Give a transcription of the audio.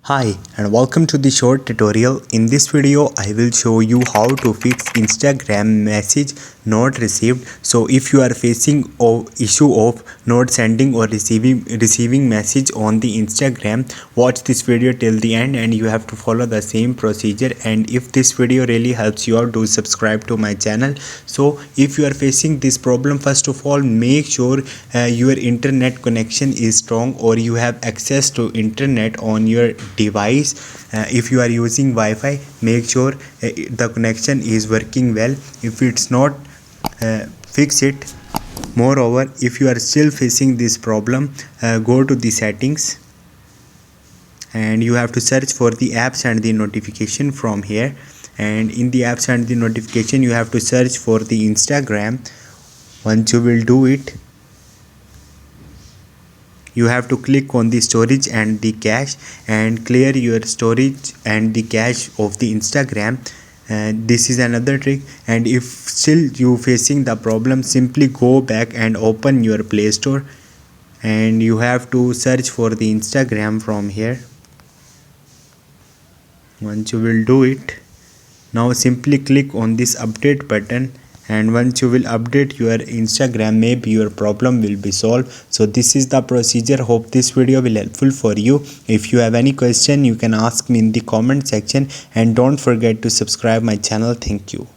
Hi and welcome to the short tutorial. In this video I will show you how to fix Instagram message not received. So if you are facing issue of not sending or receiving message on the Instagram, watch this video till the end and you have to follow the same procedure. And if this video really helps you out, do subscribe to my channel. So if you are facing this problem, first of all make sure your internet connection is strong or you have access to internet on your device. If you are using Wi-Fi, make sure the connection is working well. If it's not, fix it. Moreover, if you are still facing this problem, go to the settings and you have to search for the apps and the notification from here. And in the apps and the notification you have to search for the Instagram. Once you will do it, you have to click on the storage and the cache and clear your storage and the cache of the Instagram. And this is another trick. And if still you facing the problem, simply go back and open your Play Store and you have to search for the Instagram from here. Once you will do it, now simply click on this update button, and once you will update your Instagram, maybe your problem will be solved. So this is the procedure. Hope this video will helpful for you. If you have any question, you can ask me in the comment section and don't forget to subscribe my channel. Thank you.